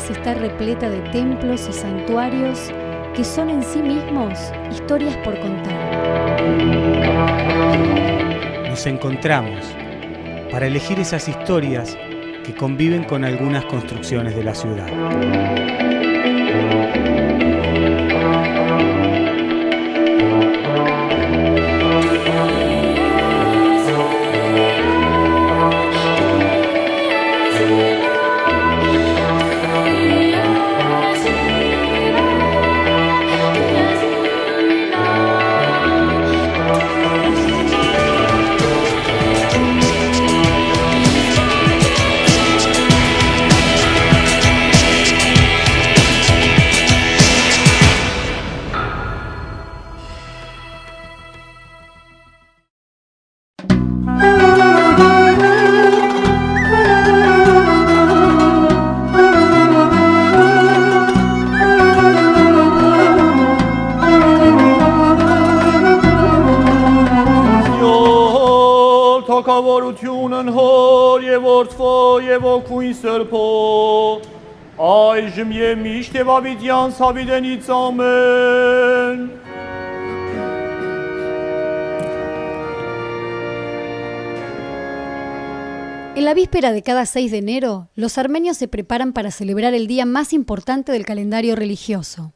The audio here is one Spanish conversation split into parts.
Aires está repleta de templos y santuarios que son en sí mismos historias por contar. Nos encontramos para elegir esas historias que conviven con algunas construcciones de la ciudad. Թակավորությունն հոր եւ որդվո եւ օգուին սրբո այժմ եւ միշտ եւ ավիդյան սավիդենից ամեն En la víspera de cada 6 de enero, los armenios se preparan para celebrar el día más importante del calendario religioso.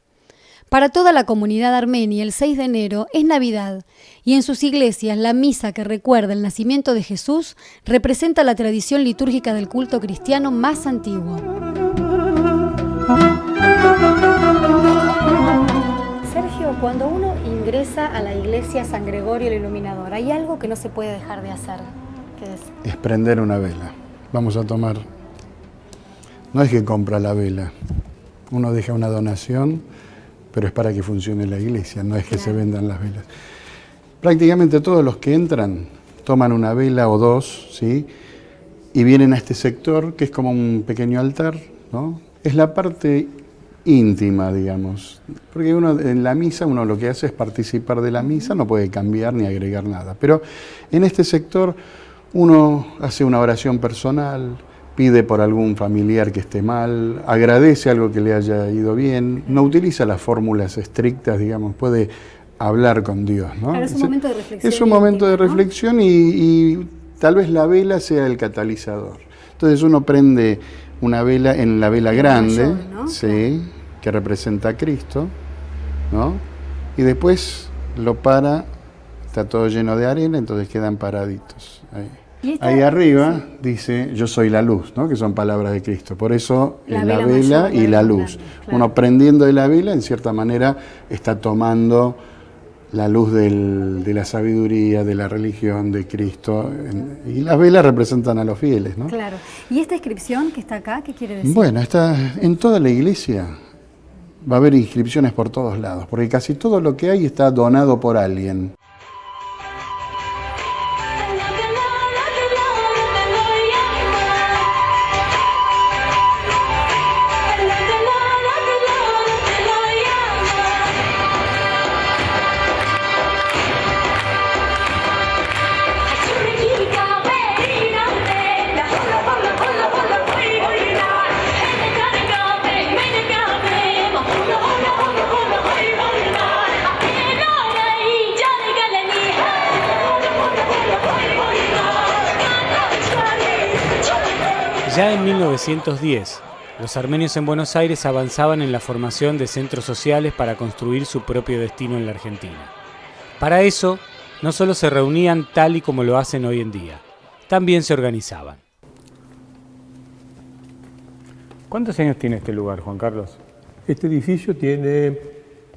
Para toda la comunidad armenia, el 6 de enero es Navidad, y en sus iglesias la misa que recuerda el nacimiento de Jesús representa la tradición litúrgica del culto cristiano más antiguo. Sergio, cuando uno ingresa a la iglesia San Gregorio el Iluminador, hay algo que no se puede dejar de hacer. ¿Qué es? Es prender una vela. Vamos a tomar... No es que compra la vela, uno deja una donación, pero es para que funcione la iglesia, no es que se vendan las velas. Prácticamente todos los que entran toman una vela o dos, ¿sí? Y vienen a este sector, que es como un pequeño altar, ¿no? Es la parte íntima, digamos, porque uno en la misa, uno lo que hace es participar de la misa, no puede cambiar ni agregar nada, pero en este sector uno hace una oración personal, pide por algún familiar que esté mal, agradece algo que le haya ido bien, no utiliza las fórmulas estrictas, digamos, puede hablar con Dios, ¿no? Claro, es un momento de reflexión. Es un momento de reflexión, ¿no? y tal vez la vela sea el catalizador. Entonces uno prende una vela en la vela grande, mayor, ¿no? Sí, que representa a Cristo, ¿no? Y después lo para, está todo lleno de arena, entonces quedan paraditos ahí. Ahí arriba dice, yo soy la luz, ¿no? Que son palabras de Cristo. Por eso la vela y la luz. Claro. Uno prendiendo de la vela, en cierta manera, está tomando la luz de la sabiduría, de la religión, de Cristo. Y las velas representan a los fieles, ¿no? Claro. ¿Y esta inscripción que está acá, qué quiere decir? Bueno, en toda la iglesia va a haber inscripciones por todos lados, porque casi todo lo que hay está donado por alguien. Ya en 1910, los armenios en Buenos Aires avanzaban en la formación de centros sociales para construir su propio destino en la Argentina. Para eso, no solo se reunían tal y como lo hacen hoy en día, también se organizaban. ¿Cuántos años tiene este lugar, Juan Carlos? Este edificio tiene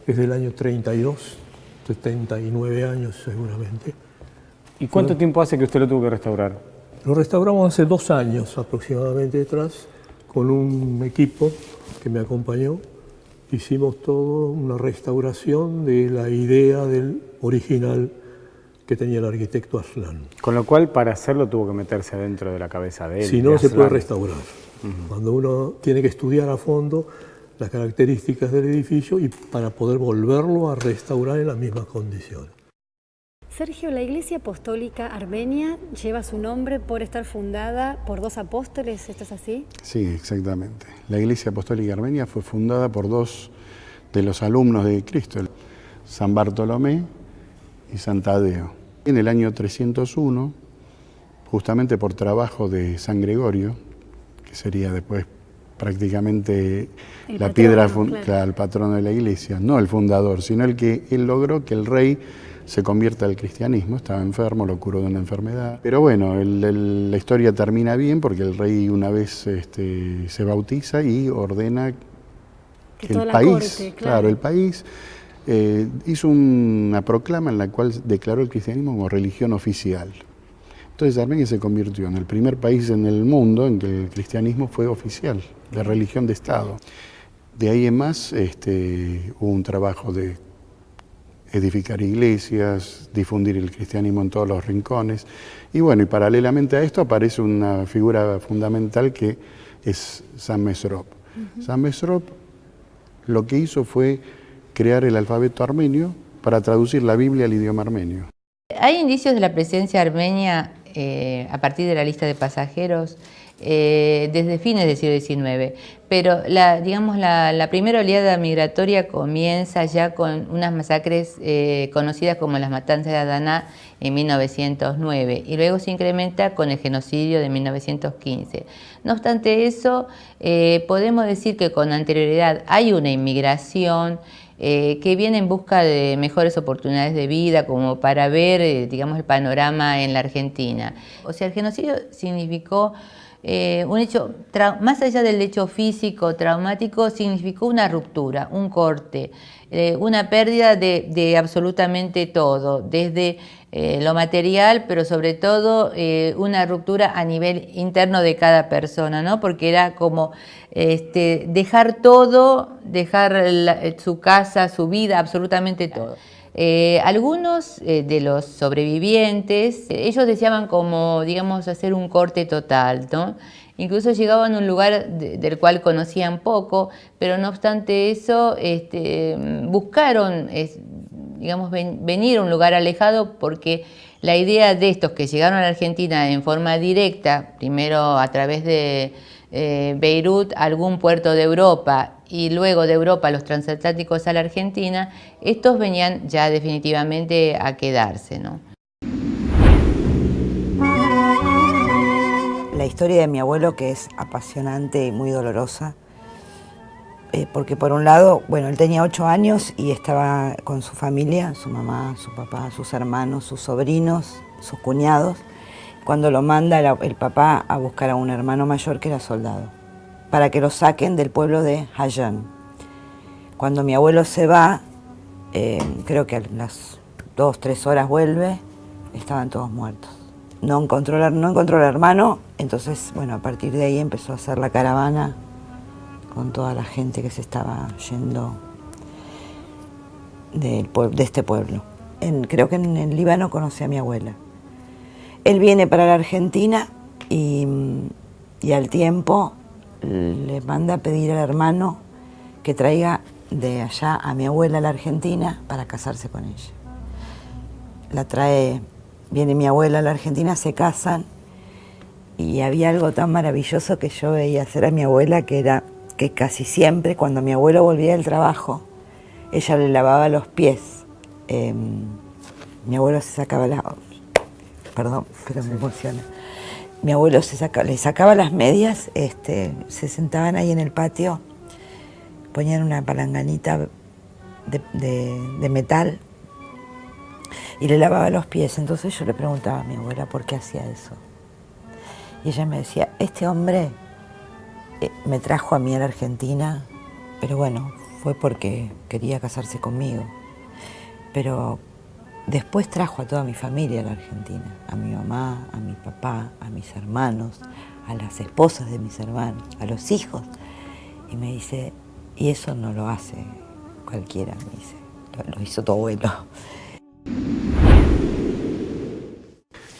desde el año 32, 79 años seguramente. ¿Y cuánto tiempo hace que usted lo tuvo que restaurar? Lo restauramos hace 2 años aproximadamente detrás, con un equipo que me acompañó. Hicimos toda una restauración de la idea del original que tenía el arquitecto Aslan. Con lo cual, para hacerlo tuvo que meterse adentro de la cabeza de él. Si no, se puede restaurar. Cuando uno tiene que estudiar a fondo las características del edificio y para poder volverlo a restaurar en las mismas condiciones. Sergio, la Iglesia Apostólica Armenia lleva su nombre por estar fundada por 2 apóstoles, ¿esto es así? Sí, exactamente. La Iglesia Apostólica Armenia fue fundada por 2 de los alumnos de Cristo, San Bartolomé y San Tadeo. En el año 301, justamente por trabajo de San Gregorio, que sería después prácticamente la piedra, el patrono de la Iglesia, no el fundador, sino el que él logró que el rey se convierta al cristianismo. Estaba enfermo, lo curó de una enfermedad. Pero bueno, la historia termina bien porque el rey una vez se bautiza y ordena que el país, corte, claro, el país hizo una proclama en la cual declaró el cristianismo como religión oficial. Entonces Armenia se convirtió en el primer país en el mundo en que el cristianismo fue oficial, de religión de Estado. De ahí en más hubo un trabajo de edificar iglesias, difundir el cristianismo en todos los rincones. Y bueno, y paralelamente a esto aparece una figura fundamental que es San Mesrop. San Mesrop lo que hizo fue crear el alfabeto armenio para traducir la Biblia al idioma armenio. Hay indicios de la presencia armenia a partir de la lista de pasajeros desde fines del siglo XIX, pero la primera oleada migratoria comienza ya con unas masacres conocidas como las matanzas de Adana en 1909 y luego se incrementa con el genocidio de 1915. No obstante eso, podemos decir que con anterioridad hay una inmigración que viene en busca de mejores oportunidades de vida, como para ver, el panorama en la Argentina. O sea, el genocidio significó un hecho, más allá del hecho físico, traumático, significó una ruptura, un corte, una pérdida de absolutamente todo, desde lo material, pero sobre todo una ruptura a nivel interno de cada persona, ¿no? Porque era como dejar todo, dejar su casa, su vida, absolutamente todo. Algunos de los sobrevivientes, ellos deseaban como, hacer un corte total, ¿no? Incluso llegaban a un lugar del cual conocían poco, pero no obstante eso, buscaron, venir a un lugar alejado porque la idea de estos que llegaron a la Argentina en forma directa, primero a través de Beirut a algún puerto de Europa y luego de Europa los transatlánticos a la Argentina, estos venían ya definitivamente a quedarse, ¿no? La historia de mi abuelo, que es apasionante y muy dolorosa, porque por un lado, él tenía 8 años y estaba con su familia, su mamá, su papá, sus hermanos, sus sobrinos, sus cuñados, cuando lo manda el papá a buscar a un hermano mayor que era soldado, para que lo saquen del pueblo de Hayan. Cuando mi abuelo se va, creo que a las 2 o 3 horas vuelve, estaban todos muertos. No encontró al hermano, entonces, a partir de ahí empezó a hacer la caravana con toda la gente que se estaba yendo de este pueblo. Creo que en el Líbano conocí a mi abuela. Él viene para la Argentina y al tiempo le manda a pedir al hermano que traiga de allá a mi abuela a la Argentina para casarse con ella. Viene mi abuela a la Argentina, se casan y había algo tan maravilloso que yo veía hacer a mi abuela, que era que casi siempre cuando mi abuelo volvía del trabajo, ella le lavaba los pies. Mi abuelo se sacaba Perdón, pero me emociona. Mi abuelo le sacaba las medias, se sentaban ahí en el patio, ponían una palanganita de metal y le lavaba los pies. Entonces yo le preguntaba a mi abuela por qué hacía eso. Y ella me decía, este hombre me trajo a mí a la Argentina, pero fue porque quería casarse conmigo. Pero después trajo a toda mi familia a la Argentina, a mi mamá, a mi papá, a mis hermanos, a las esposas de mis hermanos, a los hijos. Y me dice, y eso no lo hace cualquiera, me dice, lo hizo tu abuelo.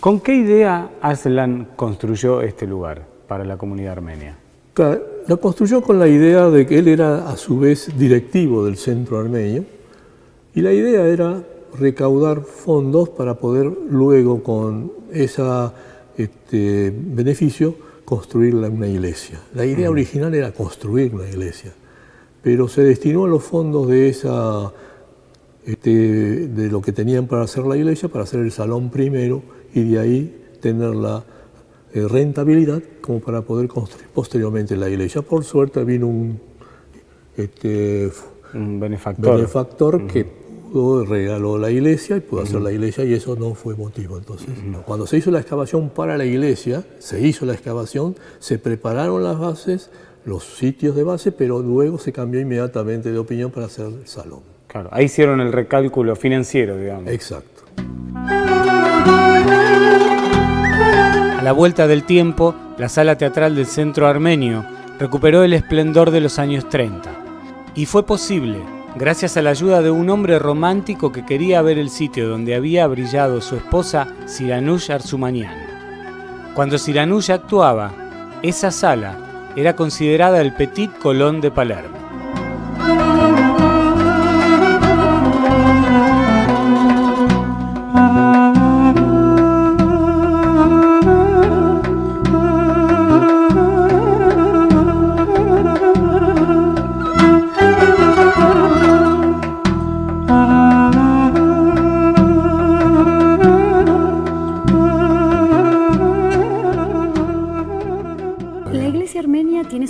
¿Con qué idea Aslan construyó este lugar para la comunidad armenia? Lo construyó con la idea de que él era a su vez directivo del centro armenio y la idea era recaudar fondos para poder luego con ese beneficio construir una iglesia. La idea original era construir una iglesia, pero se destinó a los fondos de de lo que tenían para hacer la iglesia, para hacer el salón primero y de ahí tener la rentabilidad como para poder construir posteriormente la iglesia. Por suerte vino un benefactor que regaló la iglesia y pudo hacer la iglesia, y eso no fue motivo. Entonces, cuando se hizo la excavación para la iglesia, se prepararon las bases, los sitios de base, pero luego se cambió inmediatamente de opinión para hacer el salón. Claro, ahí hicieron el recálculo financiero, digamos. Exacto. A la vuelta del tiempo, la sala teatral del Centro Armenio recuperó el esplendor de los años 30. Y fue posible gracias a la ayuda de un hombre romántico que quería ver el sitio donde había brillado su esposa Siranush Arsumanian. Cuando Siranush actuaba, esa sala era considerada el Petit Colón de Palermo.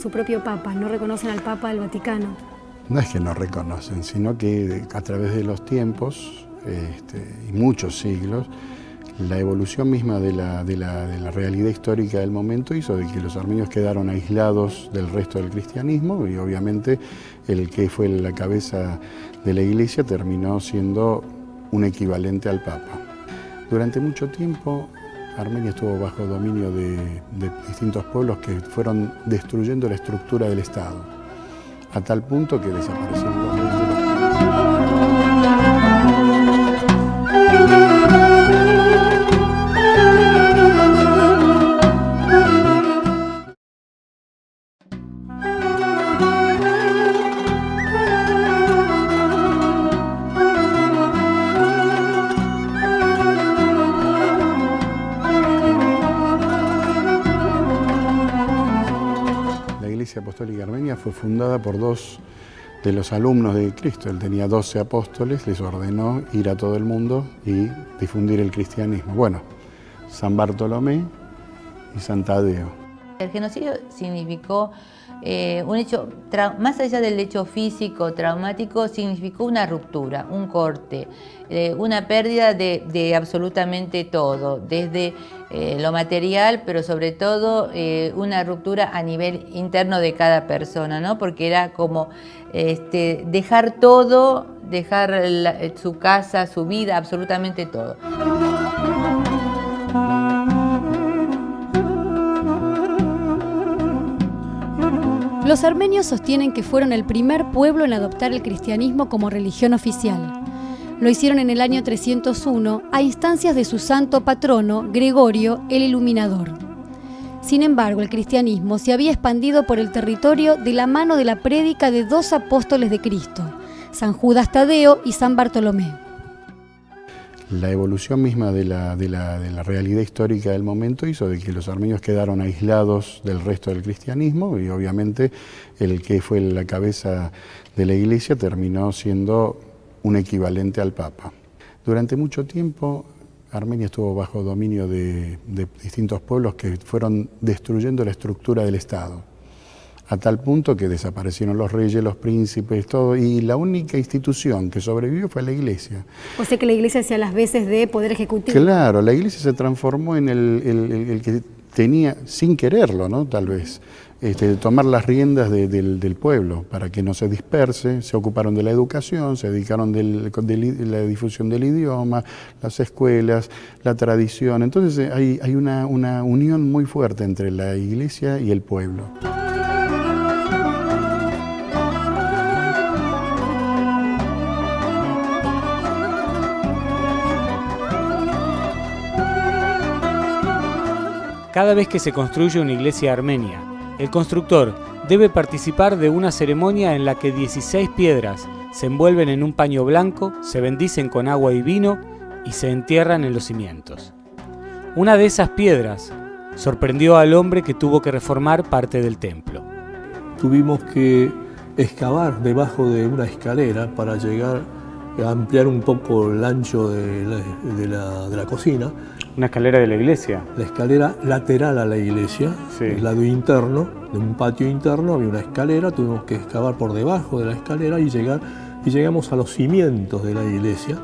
Su propio papa, no reconocen al Papa del Vaticano. No es que no reconocen, sino que a través de los tiempos y muchos siglos, la evolución misma de la realidad histórica del momento hizo de que los armenios quedaron aislados del resto del cristianismo, y obviamente el que fue la cabeza de la iglesia terminó siendo un equivalente al Papa. Durante mucho tiempo Armenia estuvo bajo dominio de distintos pueblos que fueron destruyendo la estructura del Estado, a tal punto que desaparecieron los reyes. La Iglesia Apostólica Armenia fue fundada por dos de los alumnos de Cristo. Él tenía 12 apóstoles, les ordenó ir a todo el mundo y difundir el cristianismo. Bueno, San Bartolomé y San Tadeo. El genocidio significó un hecho, más allá del hecho físico, traumático, significó una ruptura, un corte, una pérdida de absolutamente todo, desde lo material, pero sobre todo una ruptura a nivel interno de cada persona, ¿no? Porque era como dejar todo, dejar su casa, su vida, absolutamente todo. Los armenios sostienen que fueron el primer pueblo en adoptar el cristianismo como religión oficial. Lo hicieron en el año 301 a instancias de su santo patrono, Gregorio el Iluminador. Sin embargo, el cristianismo se había expandido por el territorio de la mano de la prédica de dos apóstoles de Cristo, San Judas Tadeo y San Bartolomé. La evolución misma de la realidad histórica del momento hizo de que los armenios quedaron aislados del resto del cristianismo, y obviamente el que fue la cabeza de la iglesia terminó siendo un equivalente al Papa. Durante mucho tiempo Armenia estuvo bajo dominio de distintos pueblos que fueron destruyendo la estructura del Estado, a tal punto que desaparecieron los reyes, los príncipes, todo, y la única institución que sobrevivió fue la iglesia. O sea que la iglesia hacía las veces de poder ejecutivo. Claro, la iglesia se transformó en el que tenía, sin quererlo, ¿no? Tal vez, tomar las riendas del pueblo para que no se disperse. Se ocuparon de la educación, se dedicaron de la difusión del idioma, las escuelas, la tradición. Entonces hay una unión muy fuerte entre la iglesia y el pueblo. Cada vez que se construye una iglesia armenia, el constructor debe participar de una ceremonia en la que 16 piedras se envuelven en un paño blanco, se bendicen con agua y vino y se entierran en los cimientos. Una de esas piedras sorprendió al hombre que tuvo que reformar parte del templo. Tuvimos que excavar debajo de una escalera para llegar a ampliar un poco el ancho de la cocina. ¿Una escalera de la iglesia? La escalera lateral a la iglesia, Sí. el lado interno, de un patio interno, había una escalera, tuvimos que excavar por debajo de la escalera y llegamos a los cimientos de la iglesia.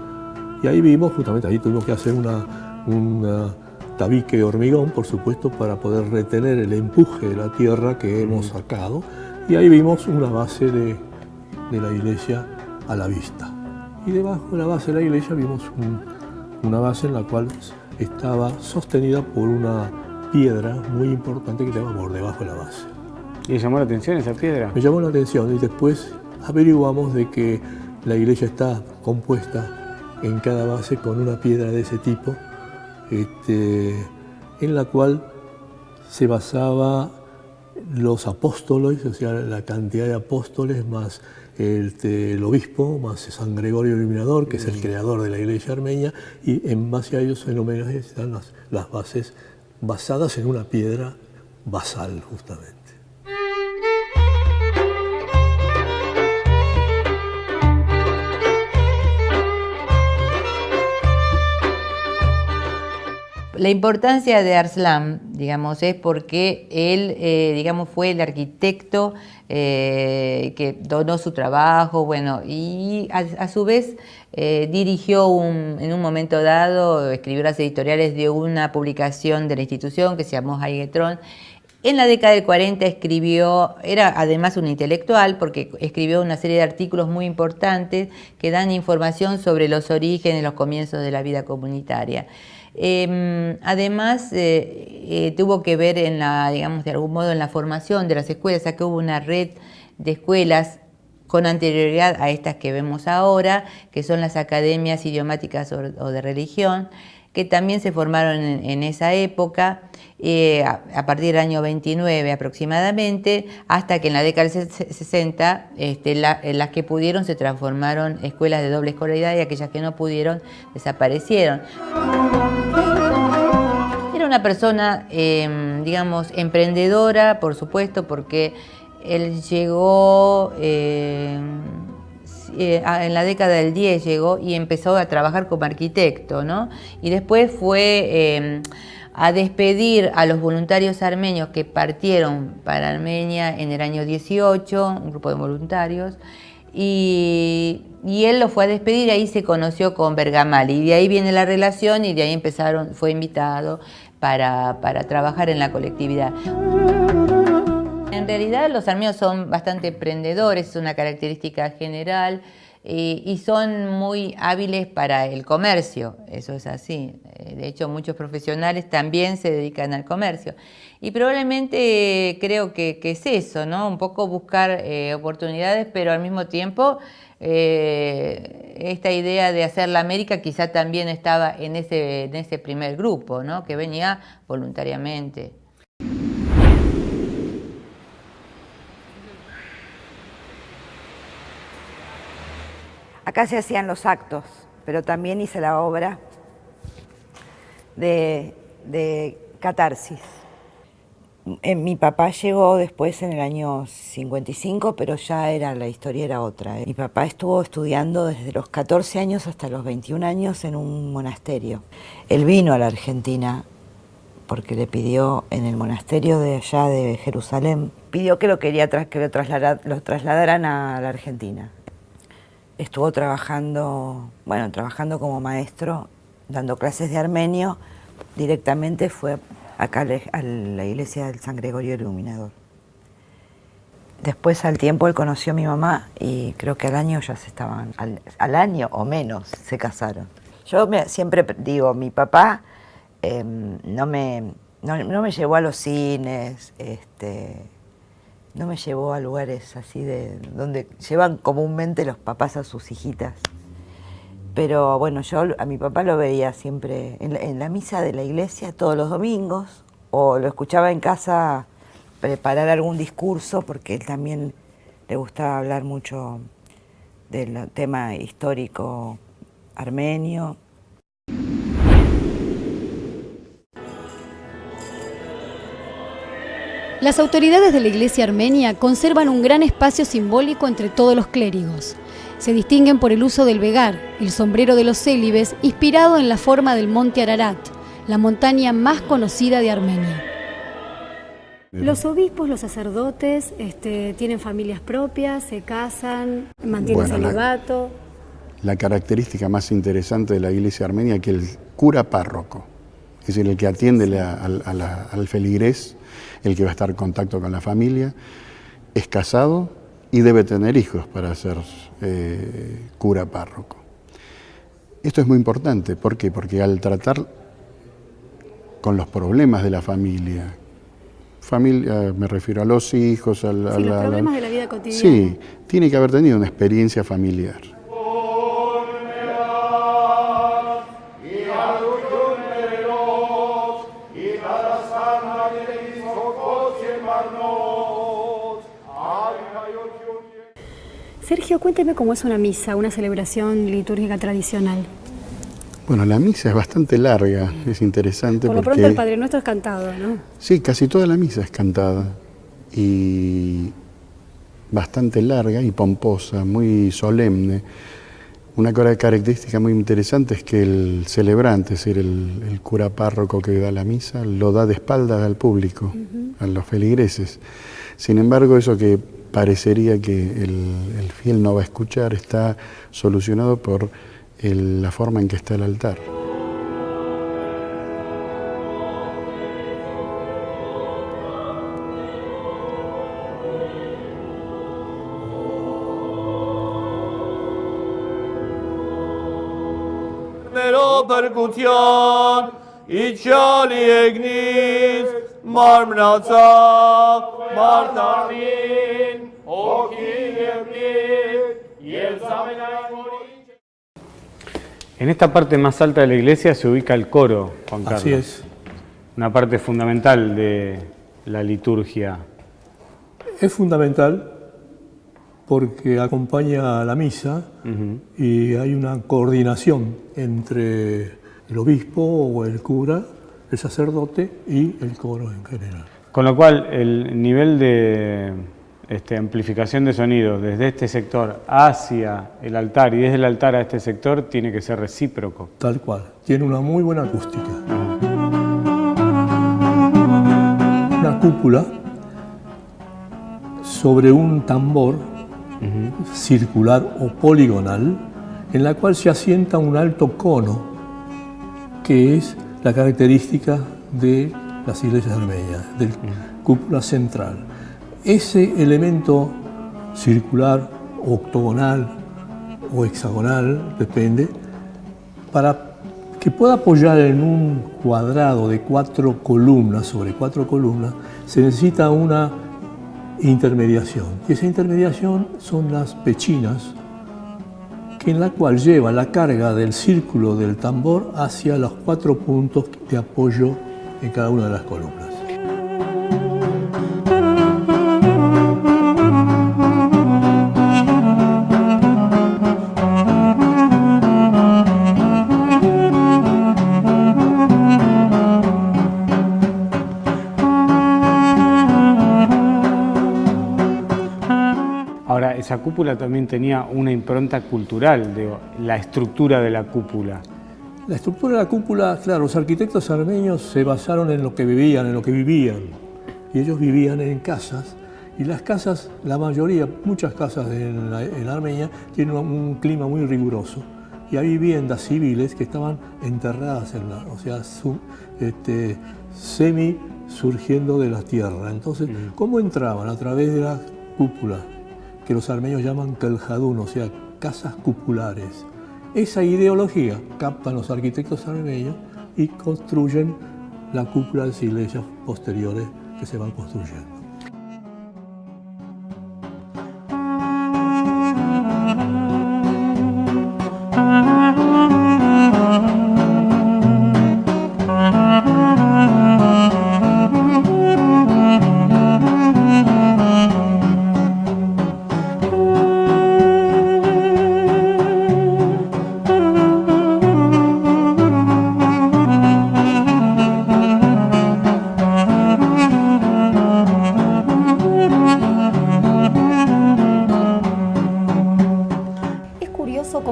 Y ahí vimos, justamente ahí tuvimos que hacer un tabique de hormigón, por supuesto, para poder retener el empuje de la tierra que hemos sacado. Y ahí vimos una base de la iglesia a la vista. Y debajo de la base de la iglesia vimos una base en la cual estaba sostenida por una piedra muy importante que estaba por debajo de la base. ¿Y le llamó la atención esa piedra? Me llamó la atención y después averiguamos de que la iglesia está compuesta en cada base con una piedra de ese tipo, en la cual se basaba los apóstoles, o sea, la cantidad de apóstoles más el obispo, más San Gregorio Iluminador, que es el creador de la iglesia armenia, y en base a ellos, en homenaje, están las bases basadas en una piedra basal, justamente. La importancia de Arslan, digamos, es porque él, digamos, fue el arquitecto que donó su trabajo, bueno, y a su vez dirigió en un momento dado, escribió las editoriales de una publicación de la institución que se llamó Haigetron. En la década del 40 escribió, era además un intelectual, porque escribió una serie de artículos muy importantes que dan información sobre los orígenes, los comienzos de la vida comunitaria. Además, tuvo que ver en digamos, de algún modo en la formación de las escuelas, o sea que hubo una red de escuelas con anterioridad a estas que vemos ahora, que son las academias idiomáticas o de religión, que también se formaron en esa época, a partir del año 29 aproximadamente, hasta que en la década del 60 las que pudieron se transformaron en escuelas de doble escolaridad y aquellas que no pudieron desaparecieron. Era una persona, digamos, emprendedora, por supuesto, porque él llegó... en la década del 10 llegó y empezó a trabajar como arquitecto, ¿no? Y después fue a despedir a los voluntarios armenios que partieron para Armenia en el año 18, un grupo de voluntarios, y él lo fue a despedir, y ahí se conoció con Bergamali, y de ahí viene la relación, y de ahí fue invitado para trabajar en la colectividad. En realidad los armenios son bastante emprendedores, es una característica general, y son muy hábiles para el comercio, eso es así. De hecho, muchos profesionales también se dedican al comercio. Y probablemente creo que es eso, ¿no? Un poco buscar oportunidades, pero al mismo tiempo esta idea de hacer la América quizá también estaba en ese primer grupo, ¿no? Que venía voluntariamente. Acá se hacían los actos, pero también hice la obra de catarsis. Mi papá llegó después en el año 55, pero ya la historia era otra. Mi papá estuvo estudiando desde los 14 años hasta los 21 años en un monasterio. Él vino a la Argentina porque le pidió en el monasterio de allá de Jerusalén, pidió que lo trasladaran a la Argentina. Estuvo trabajando como maestro, dando clases de armenio. Directamente fue acá a la iglesia del San Gregorio Iluminador. Después, al tiempo, él conoció a mi mamá y creo que al año ya al año o menos se casaron. Yo siempre digo, mi papá no me llevó a los cines, no me llevó a lugares así donde llevan comúnmente los papás a sus hijitas. Pero bueno, yo a mi papá lo veía siempre en la misa de la iglesia todos los domingos, o lo escuchaba en casa preparar algún discurso, porque él también le gustaba hablar mucho del tema histórico armenio. Las autoridades de la Iglesia armenia conservan un gran espacio simbólico entre todos los clérigos. Se distinguen por el uso del vegar, el sombrero de los célibes, inspirado en la forma del monte Ararat, la montaña más conocida de Armenia. Los obispos, los sacerdotes, tienen familias propias, se casan, mantienen celibato. La característica más interesante de la Iglesia armenia es que el cura párroco, es decir, el que atiende al feligrés, el que va a estar en contacto con la familia, es casado y debe tener hijos para ser cura párroco. Esto es muy importante, ¿por qué? Porque al tratar con los problemas de la familia, me refiero a los hijos, los problemas de la vida cotidiana. Sí, tiene que haber tenido una experiencia familiar. Sergio, cuénteme cómo es una misa, una celebración litúrgica tradicional. Bueno, la misa es bastante larga, es interesante. Por lo pronto el Padre Nuestro es cantado, ¿no? Sí, casi toda la misa es cantada y bastante larga y pomposa, muy solemne. Una característica muy interesante es que el celebrante, es decir, el cura párroco que da la misa, lo da de espaldas al público, a los feligreses. Sin embargo, eso que parecería que el fiel no va a escuchar está solucionado por la forma en que está el altar. Percution, Ichali Egnis, Marmraza, Martamin, En esta parte más alta de la iglesia se ubica el coro, Juan Carlos. Así es. Una parte fundamental de la liturgia. Es fundamental porque acompaña a la misa y hay una coordinación entre el obispo o el cura, el sacerdote y el coro en general. Con lo cual, el nivel de amplificación de sonido desde este sector hacia el altar y desde el altar a este sector tiene que ser recíproco. Tal cual. Tiene una muy buena acústica. Una cúpula sobre un tambor circular o poligonal en la cual se asienta un alto cono que es la característica de las iglesias armenias, de la cúpula central. Ese elemento circular, octogonal o hexagonal, depende, para que pueda apoyar en un cuadrado de 4 columnas sobre 4 columnas, se necesita una intermediación. Y esa intermediación son las pechinas, en la cual lleva la carga del círculo del tambor hacia los 4 puntos de apoyo en cada una de las columnas. Ahora, esa cúpula también tenía una impronta cultural, digo, la estructura de la cúpula. La estructura de la cúpula, claro, los arquitectos armenios se basaron en lo que vivían, Y ellos vivían en casas, y las casas, la mayoría, muchas casas en Armenia, tienen un clima muy riguroso. Y hay viviendas civiles que estaban enterradas semi surgiendo de la tierra. Entonces, ¿cómo entraban? A través de la cúpula, que los armenios llaman keljadun, o sea, casas cupulares. Esa ideología captan los arquitectos armenios y construyen la cúpula de las iglesias posteriores que se van construyendo.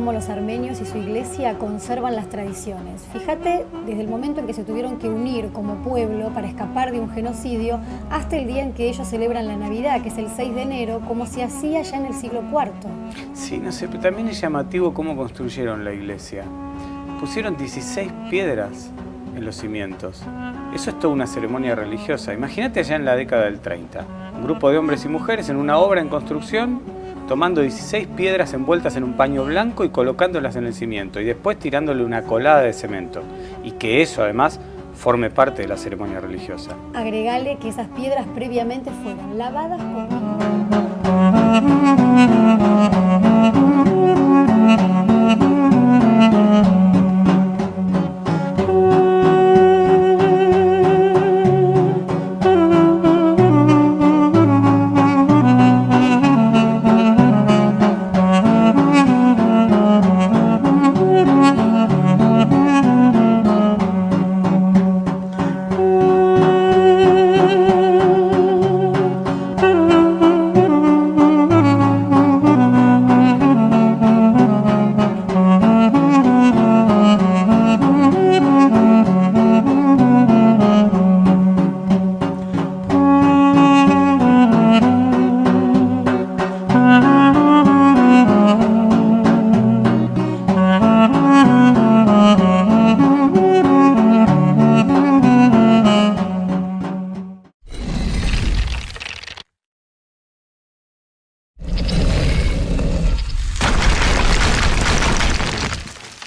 cómo los armenios y su iglesia conservan las tradiciones. Fíjate, desde el momento en que se tuvieron que unir como pueblo para escapar de un genocidio, hasta el día en que ellos celebran la Navidad, que es el 6 de enero, como se hacía ya en el siglo IV. Sí, no sé, pero también es llamativo cómo construyeron la iglesia. Pusieron 16 piedras en los cimientos. Eso es toda una ceremonia religiosa. Imagínate allá en la década del 30. Un grupo de hombres y mujeres en una obra en construcción, tomando 16 piedras envueltas en un paño blanco y colocándolas en el cimiento, y después tirándole una colada de cemento. Y que eso, además, forme parte de la ceremonia religiosa. Agregale que esas piedras previamente fueron lavadas con